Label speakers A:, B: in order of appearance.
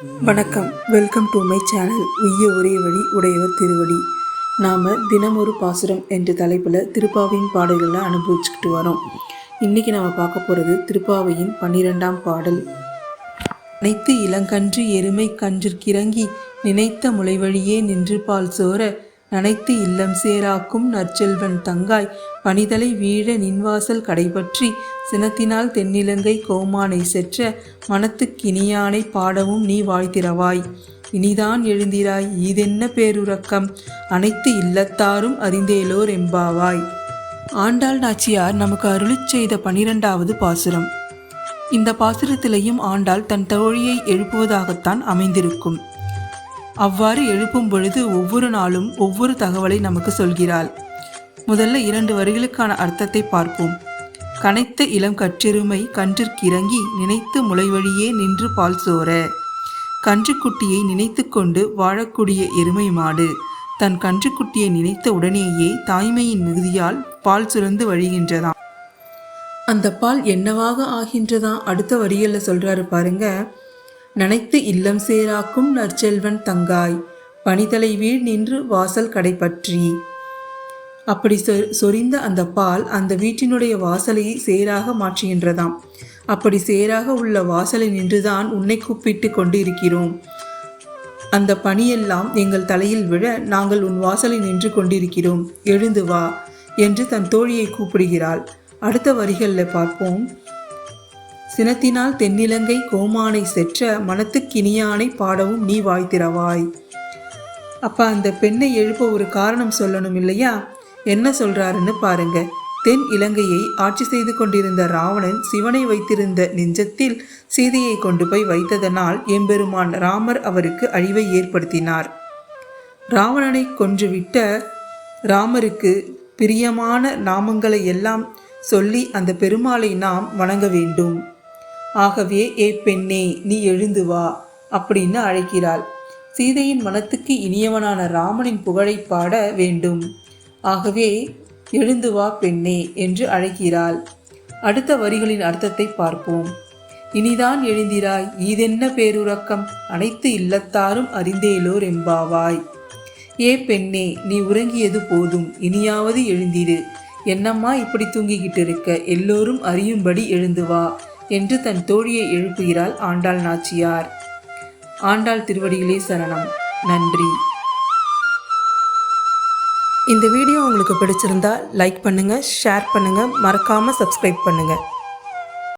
A: வணக்கம், welcome to my channel. உய்ய ஒரே வழி உடையவர் திருவடி. நாம் தினம் ஒரு பாசுரம் என்ற தலைப்பில் திருப்பாவையின் பாடல்களை அனுபவிச்சுக்கிட்டு வரோம். இன்றைக்கி நம்ம பார்க்க போகிறது திருப்பாவையின் 12ஆம் பாடல். அனைத்து இளங்கன்று எருமை கன்றிற்கிறங்கி நினைத்த முளைவழியே நின்று பால் சோர நனைத்து இல்லம் சேராக்கும் நற்செல்வன் தங்காய் பனிதலை வீழ நின்வாசல் கடைபற்றி சினத்தினால் தென்னிலங்கை கோமானை செற்ற மனத்துக்கினியானை பாடவும் நீ வாழ்த்திரவாய். இனிதான் எழுந்திராய் ஈதென்ன பேருறக்கம் அனைத்து இல்லத்தாரும் அறிந்தேலோர் எம்பாவாய். ஆண்டாள் நாச்சியார் நமக்கு அருளிச் செய்த 12வது பாசுரம். இந்த பாசுரத்திலையும் ஆண்டாள் தன் தோழியை எழுப்புவதாகத்தான் அமைந்திருக்கும். அவ்வாறு எழுப்பும் பொழுது ஒவ்வொரு நாளும் ஒவ்வொரு தகவலை நமக்கு சொல்கிறாள். முதல்ல 2 வரிகளுக்கான அர்த்தத்தை பார்ப்போம். கனைத்த இளம் கற்றெருமை கன்றிற்கிறங்கி நினைத்து முளைவழியே நின்று பால் சோர. கன்றுக்குட்டியை நினைத்து கொண்டு வாழக்கூடிய எருமை மாடு தன் கன்றுக்குட்டியை நினைத்த உடனேயே தாய்மையின் மிகுதியால் பால் சுரந்து வழிகின்றதாம். அந்த பால் என்னவாக ஆகின்றதாம் அடுத்த வரிகளில் சொல்றாரு பாருங்க. நனைத்து இல்லம் சேராக்கும் நற்செல்வன் தங்காய் பனிதலை வீழ் நின்று வாசல் கடைபற்றி. அப்படி சொரிந்த அந்த பால் அந்த வீட்டினுடைய வாசலை சேராக மாற்றுகின்றதாம். அப்படி சேராக உள்ள வாசலை நின்றுதான் உன்னை கூப்பிட்டு கொண்டு இருக்கிறோம். அந்த பனியெல்லாம் எங்கள் தலையில் விழ நாங்கள் உன் வாசலை நின்று கொண்டிருக்கிறோம், எழுந்து வா என்று தன் தோழியை கூப்பிடுகிறாள். அடுத்த வரிகளில் பார்ப்போம். சினத்தினால் தென்னிலங்கை கோமானை செற்ற மனத்துக்கினியானை பாடவும் நீ வாழ்த்திரவாய். அப்ப அந்த பெண்ணை எழுப்ப ஒரு காரணம் சொல்லணும் இல்லையா? என்ன சொல்றாருன்னு பாருங்க. தென் இலங்கையை ஆட்சி செய்து கொண்டிருந்த ராவணன் சிவனை வைத்திருந்த நெஞ்சத்தில் சீதையை கொண்டு போய் வைத்ததனால் எம்பெருமான் ராமர் அவருக்கு அழிவை ஏற்படுத்தினார். ராவணனை கொன்றுவிட்ட ராமருக்கு பிரியமான நாமங்களை எல்லாம் சொல்லி அந்த பெருமாளை நாம் வணங்க வேண்டும். ஆகவே ஏ பெண்ணே நீ எழுந்து வா அப்படின்னு அழைக்கிறாள். சீதையின் மனத்துக்கு இனியவனான ராமனின் புகழை பாட வேண்டும். ஆகவே எழுந்து வா பெண்ணே என்று அழைக்கிறாள். அடுத்த வரிகளின் அர்த்தத்தை பார்ப்போம். இனிதான் எழுந்திராய் ஈதென்ன பேருறக்கம் அனைத்து இல்லத்தாரும் அறிந்தேலோர் எம்பாவாய். ஏ பெண்ணே நீ உறங்கியது போதும், இனியாவது எழுந்திரு. என்னம்மா இப்படி தூங்கிக்கிட்டு இருக்க, எல்லோரும் அறியும்படி எழுந்து வா என்று தன் தோழியை எழுப்புகிறாள் ஆண்டாள் நாச்சியார். ஆண்டாள் திருவடிகளே சரணம். நன்றி. இந்த வீடியோ உங்களுக்கு பிடிச்சிருந்தா லைக் பண்ணுங்க, ஷேர் பண்ணுங்க, மறக்காம சப்ஸ்கிரைப் பண்ணுங்க.